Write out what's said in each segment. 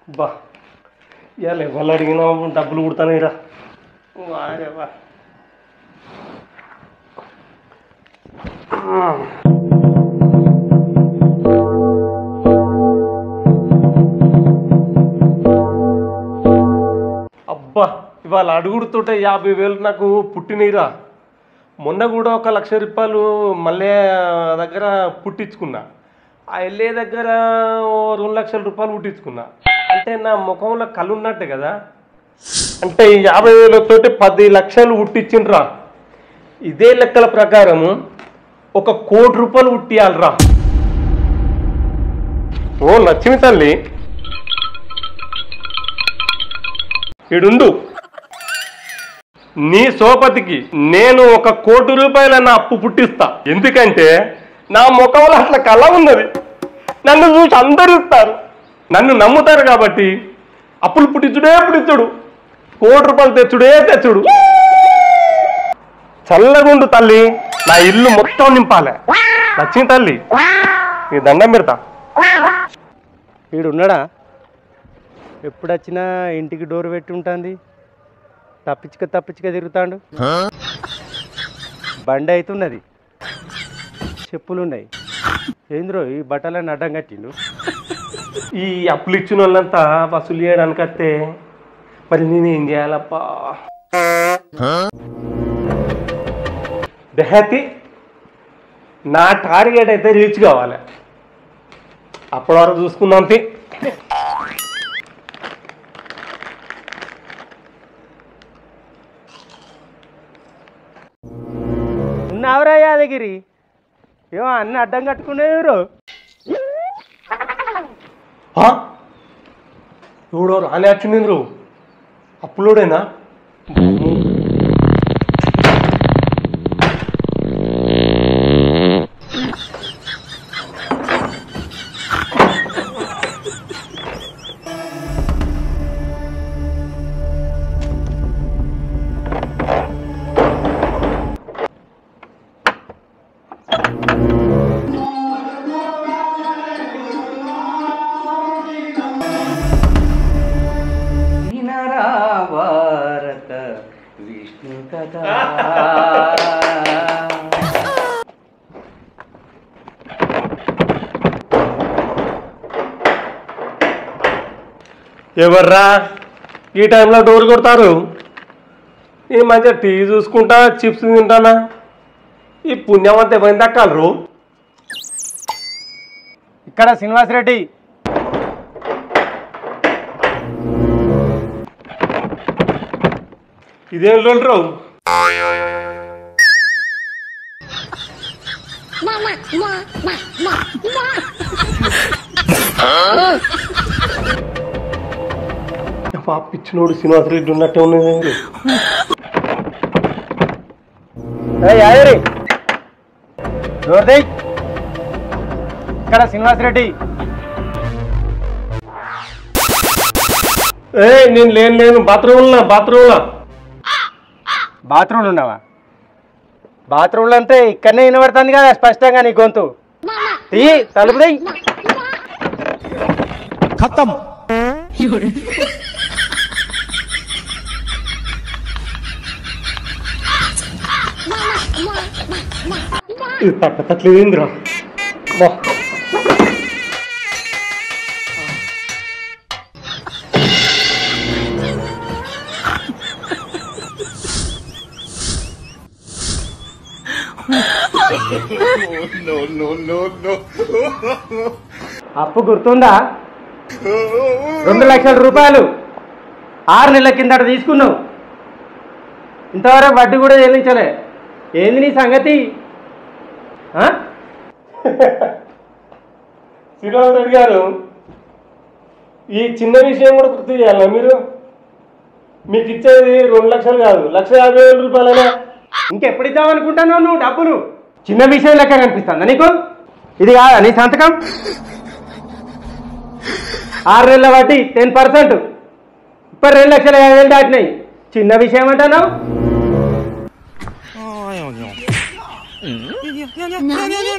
బా ఇవాళ ఎవరు అడిగినా డబ్బులు కుడతానే రా వారేవా అబ్బా ఇవాళ అడుగుడుతుంటే 50,000 నాకు పుట్టినీరా. మొన్న కూడా 1,00,000 రూపాయలు మళ్ళీ దగ్గర పుట్టించుకున్నా. ఆ ఎల్ఏ దగ్గర 2 లక్షల రూపాయలు పుట్టించుకున్నా. అంటే నా ముఖంలో కళ్ళు ఉన్నట్టే కదా. అంటే 50,000తోటి 10 లక్షలు పుట్టించిండ్రా. ఇదే లెక్కల ప్రకారము 1 కోటి రూపాయలు పుట్టియాలరా. ఓ లక్ష్మి తల్లి ఇడుండు, నీ సోపతికి నేను 1 కోటి రూపాయల నా అప్పు పుట్టిస్తా. ఎందుకంటే నా ముఖంలో అట్లా కళ ఉన్నది. నన్ను చూసి అందరు ఇస్తారు, నన్ను నమ్ముతారు. కాబట్టి అప్పులు పుట్టించుడు, 1 కోటి రూపాయలు తెచ్చుడు. చల్లగుండు తల్లి, నా ఇల్లు మొత్తం నింపాలే. లక్ష్మి తల్లి నీ దండం పెడతా. వీడున్నాడా? ఎప్పుడొచ్చినా ఇంటికి డోర్ పెట్టి ఉంటుంది. తప్పించుక తిరుగుతాడు. బండి అవుతున్నది, చెప్పులున్నాయి. ఏంద్రో ఈ బట్టలని అడ్డం కట్టిండు. ఈ అప్పులు ఇచ్చిన వాళ్ళంతా వసూలు చేయడానికి వస్తే మరి నేనేం చేయాలప్పా? దహతి నా టార్గెట్ అయితే రీచ్ కావాలి. అప్పటి వరకు చూసుకుందాం. ఉన్నావురా యాదగిరి, ఏమో అన్ని అడ్డం కట్టుకునేవారు. ఎవడో రాని వచ్చిండ్రు, అప్పులోడేనా? భారత విష్ణు కథ. ఎవర్రా ఈ టైంలో డోర్ కొడతారు? ఈ మధ్య టీవీ చూసుకుంటా చిప్స్ తింటానా. ఈ పుణ్యవంత ఎవరిని దక్కాలరు? ఇక్కడ శ్రీనివాసరెడ్డి. ఇదేం లోన్రావు? పిచ్చినోడు శ్రీనివాసరెడ్డి ఉన్నట్టే ఉన్నది. ఇక్కడ శ్రీనివాసరెడ్డి. నేను లేను బాత్రూంలో ఉన్నావా? బాత్రూంలో అంటే ఇక్కడనే వినబడుతుంది కదా స్పష్టంగా నీ గొంతు. తలుపు దీ. ఖతం. పట్టట్లేదేంద్రా. అప్పు గుర్తుందా? 2 లక్షల రూపాయలు 6 నెలల కిందట తీసుకున్నావు. ఇంతవరకు వడ్డీ కూడా చెల్లించలే. ఏంది నీ సంగతి? శ్రీనివాసరెడ్డి గారు, ఈ చిన్న విషయం కూడా గుర్తు చేయాలా మీరు? మీకు ఇచ్చేది 2 లక్షలు కాదు, 1,50,000 రూపాయలైనా. ఇంకెప్పుడు ఇద్దామనుకుంటున్నావు నువ్వు డబ్బులు? చిన్న విషయం లెక్క కనిపిస్తుందా నీకు? ఇది కాదా నీ సంతకం? 6 నెలల వడ్డీ 10%. ఇప్పుడు 2,50,000 దాటినాయి. చిన్న విషయం అంటున్నావు? 냐, 냐, 냐, 냐, 냐.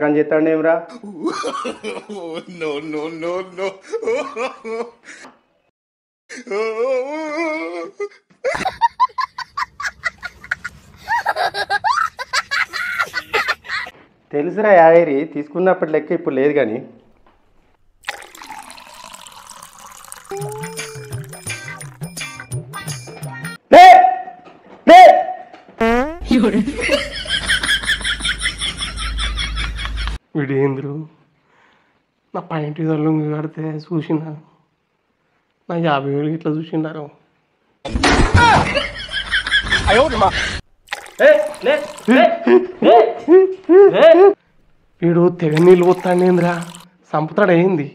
సంతకం చేస్తాడు ఏమిరా? తెలుసురా యావేరి, తీసుకున్నప్పటి లెక్క ఇప్పుడు లేదు కానీ. వీడేంద్రు నా పాయింట్ లొంగి కడితే చూసిన నా 50,000 ఇట్లా చూసిండారు. వీడు తెగ నీళ్ళు పోతాడేంద్రా, సంపుతాడు అయింది,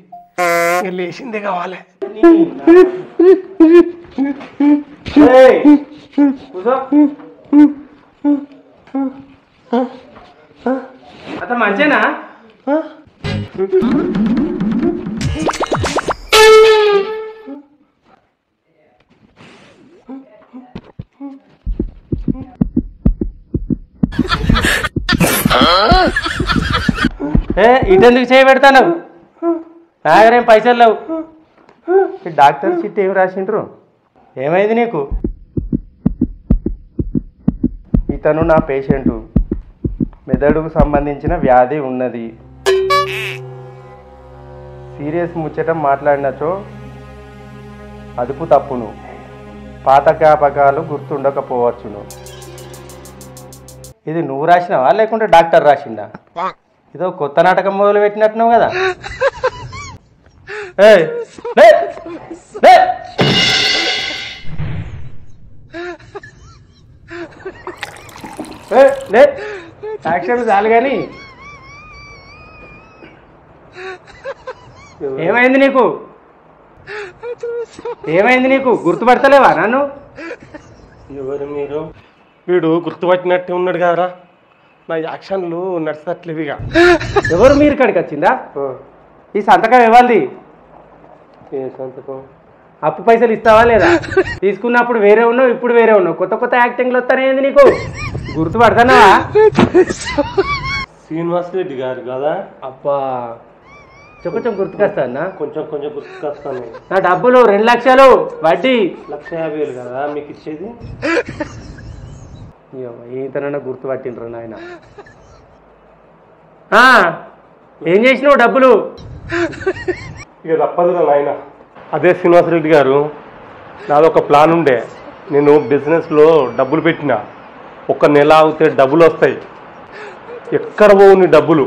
లేచిందే కావాలి. అంత మంచేనా? ఇటెందుకు చేయబెడతాను? నాగరేం పైసలు లేవు. డాక్టర్ చిట్టి ఏమి రాసిండ్రు? ఏమైంది నీకు? ఇతను నా పేషెంటు, మెదడుకు సంబంధించిన వ్యాధి ఉన్నది. సీరియస్ ముచ్చట మాట్లాడినచో అదుపు తప్పును, పాత జ్ఞాపకాలు గుర్తుండకపోవచ్చును. ఇది నువ్వు రాసినావా లేకుంటే డాక్టర్ రాసిందా? ఇదో కొత్త నాటకం మొదలు పెట్టినట్టున్నావు కదా. యాక్షన్ చాలు కానీ ఏమైంది నీకు? ఏమైంది నీకు? గుర్తుపడతలేవా నన్ను? ఎవరు మీరు? వీడు గుర్తుపట్టినట్టే ఉన్నాడు కదరా, నా యాక్షన్లు నడిచట్లేవిగా. ఎవరు మీరు? ఇక్కడికి వచ్చిందా? ఈ సంతకం ఇవ్వాలి. ఏ సంతకం? అప్పు పైసలు ఇస్తావా లేదా? తీసుకున్నప్పుడు వేరే ఉన్నావు, ఇప్పుడు వేరే ఉన్నావు. కొత్త కొత్త యాక్టింగ్లు వస్తానేంది నీకు? గుర్తుపడతానావా? శ్రీనివాస్ రెడ్డి గారు కదా? అబ్బా, కొంచెం గుర్తుకొస్తానా? కొంచెం కొంచెం గుర్తుకొస్తాను. నా డబ్బులు 2 లక్షలు వడ్డీ. 1,50,000 కదా మీకు ఇచ్చేది? ఈతనన్నా గుర్తుపట్టిండ్రు నాయన. ఏం చేసినావు డబ్బులు? ఇక తప్పదురా నాయన. అదే శ్రీనివాసరెడ్డి గారు, నాదొక ప్లాన్ ఉండే. నేను బిజినెస్లో డబ్బులు పెట్టిన, 1 నెల అవుతే డబ్బులు వస్తాయి. ఎక్కడ పోవు నీ డబ్బులు?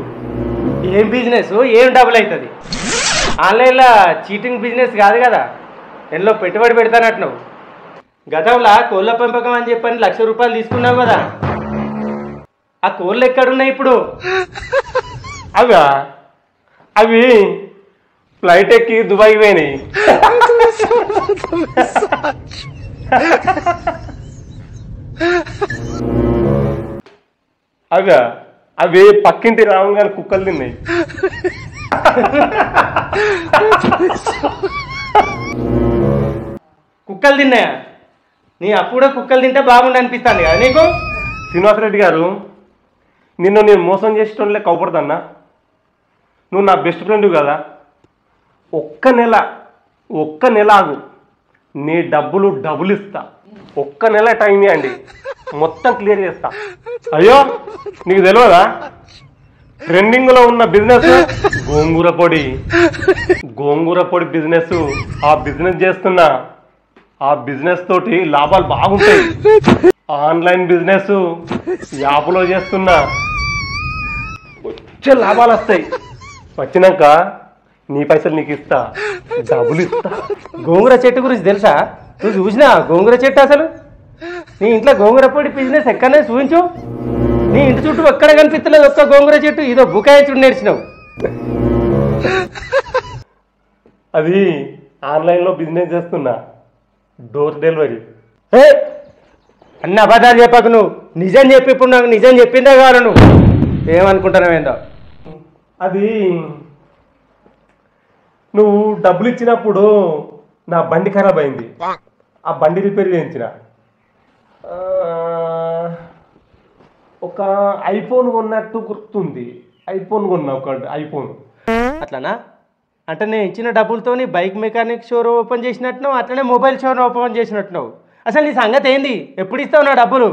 ఏం బిజినెస్? ఏం డబ్బులు అవుతుంది? ఆన్లైన్లో చీటింగ్ బిజినెస్ కాదు కదా. ఎన్నో పెట్టుబడి పెడతానట్టు నువ్వు. గతంలో కోళ్ళ పెంపకం అని చెప్పని 1,00,000 రూపాయలు తీసుకున్నావు కదా. ఆ కోళ్ళు ఎక్కడున్నాయి ఇప్పుడు? అవి ఫ్లైట్ ఎక్కి దుబాయ్ పోయినాయి. అవి పక్కింటి రావంగానే కుక్కలు తిన్నాయి. కుక్కలు తిన్నాయా? నీ అప్పుడు కుక్కలు తింటే బాగుండి అనిపిస్తాను కదా నీకు? శ్రీనివాసరెడ్డి గారు, నిన్ను నేను మోసం చేసేటోళ్ళే కవపడతాన్నా. నువ్వు నా బెస్ట్ ఫ్రెండ్ కదా. 1 నెల ఆగు, నీ డబ్బులు ఇస్తా. 1 నెల టైం ఇవ్వండి, మొత్తం క్లియర్ చేస్తా. అయ్యో నీకు తెలియదా? ట్రెండింగ్లో ఉన్న బిజినెస్ గోంగూర పొడి బిజినెస్. ఆ బిజినెస్ చేస్తున్నా. ఆ బిజినెస్ తోటి లాభాలు బాగుంటాయి. ఆన్లైన్ బిజినెస్ యాప్లో చేస్తున్నా, వచ్చే లాభాలు వస్తాయి. వచ్చినాక నీ పైసలు నీకు ఇస్తా, డబ్బులు ఇస్తా. గోంగూర చెట్టు గురించి తెలుసా? నువ్వు చూసినా గోంగూర చెట్టు? అసలు నీ ఇంట్లో గోంగూర పొడి బిజినెస్ ఎక్కడనే చూపించు. నీ ఇంటి చుట్టూ ఎక్కడ కనిపిస్తలేదు ఒక్క గోంగూర చెట్టు. ఇదో బుకాయించుడు నేర్చినావు. అది ఆన్లైన్లో బిజినెస్ చేస్తున్నా, డోర్ డెలివరీ. అన్ని అబద్ధాలు చెప్పకు నువ్వు. నిజం చెప్పి ఇప్పుడు నాకు నిజం చెప్పిందే కావాలి. నువ్వు ఏమనుకుంటున్నావేందో? అది నువ్వు డబ్బులు ఇచ్చినప్పుడు నా బండి ఖరాబ్ అయింది. ఆ బండి రిపేర్ చేయించిన. ఒక ఐఫోన్ కొన్నట్టు గుర్తుంది. ఐఫోన్ కొన్నా, ఒక ఐఫోన్. అట్లనా? అంటే నేను ఇచ్చిన డబ్బులతోని బైక్ మెకానిక్ షోరూమ్ ఓపెన్ చేసినట్టున్నావు, అట్లనే మొబైల్ షోరూమ్ ఓపెన్ చేసినట్టున్నావు. అసలు నీ సంగతి ఏంది? ఎప్పుడు ఇస్తావు నా డబ్బులు?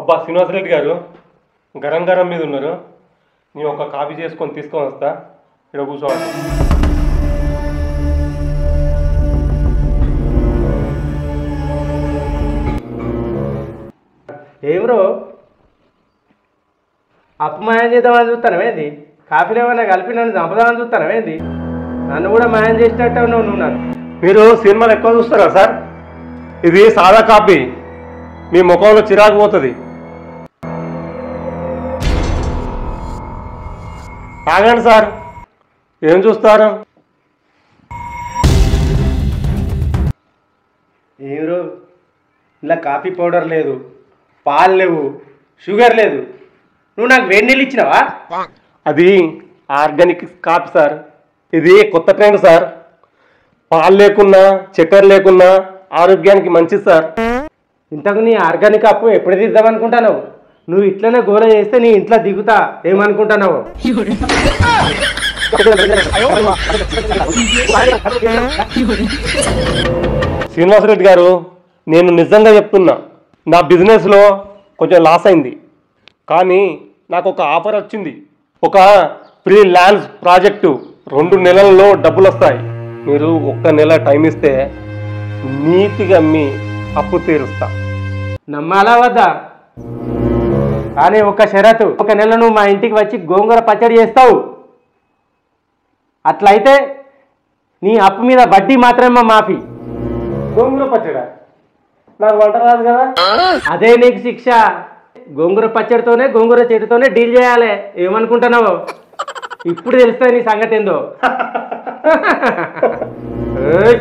అబ్బా శ్రీనివాసరెడ్డి గారు, గరం గరం మీద ఉన్నారు. నేను ఒక కాపీ చేసుకొని తీసుకొని వస్తా, ఇక్కడ కూర్చోవాలి. ఏం బ్రో, అపమాయం చేద్దామని చూస్తానవేంది? కాఫీలు ఏమన్నా కలిపి నన్ను చంపదామని చూస్తానవేంది? నన్ను కూడా మాయం చేసినట్టు నువ్వు నన్ను. మీరు సినిమాలు ఎక్కువ చూస్తారా సార్? ఇది సాదా కాపీ, మీ ముఖంలో చిరాకు పోతుంది. తాగండి సార్, ఏం చూస్తారు? ఏం బ్రో, ఇలా కాఫీ పౌడర్ లేదు, పాలు లేవు, షుగర్ లేదు, నువ్వు నాకు వేడి నీళ్ళు ఇచ్చినావా? అది ఆర్గానిక్ కాపీ సార్. ఇది కొత్త ట్రెండ్ సార్. పాలు లేకున్నా చక్కెర లేకున్నా ఆరోగ్యానికి మంచిది సార్. ఇంతకు నీ ఆర్గానిక్ అప్పు ఎప్పుడు తీద్దామనుకుంటున్నావు? నువ్వు ఇట్లనే గోల చేస్తే నీ ఇంట్లో దిగుతా ఏమనుకుంటున్నావు? శ్రీనివాసరెడ్డి గారు, నేను నిజంగా చెప్తున్నా, నా బిజినెస్లో కొంచెం లాస్ అయింది. కానీ నాకు ఒక ఆఫర్ వచ్చింది. ఒక ఫ్రీ ల్యాండ్స్ ప్రాజెక్టు 2 నెలల్లో డబ్బులు వస్తాయి. మీరు 1 నెల టైం ఇస్తే నీతిగా మీ అప్పు తీరుస్తా. నమ్మాలా వద్దా? కానీ ఒక షరతు, 1 నెల నువ్వు మా ఇంటికి వచ్చి గోంగూర పచ్చడి చేస్తావు. అట్లయితే నీ అప్పు మీద వడ్డీ మాత్రమే మాఫీ. గోంగూర పచ్చడా? నాకు వంట రాదు కదా. అదే నీకు శిక్ష. గోంగూర పచ్చడితోనే గోంగూర చెట్టుతోనే డీల్ చేయాలి. ఏమనుకుంటున్నావు? ఇప్పుడు తెలుస్తుంది నీ సంగతి ఏందో. ఏయ్.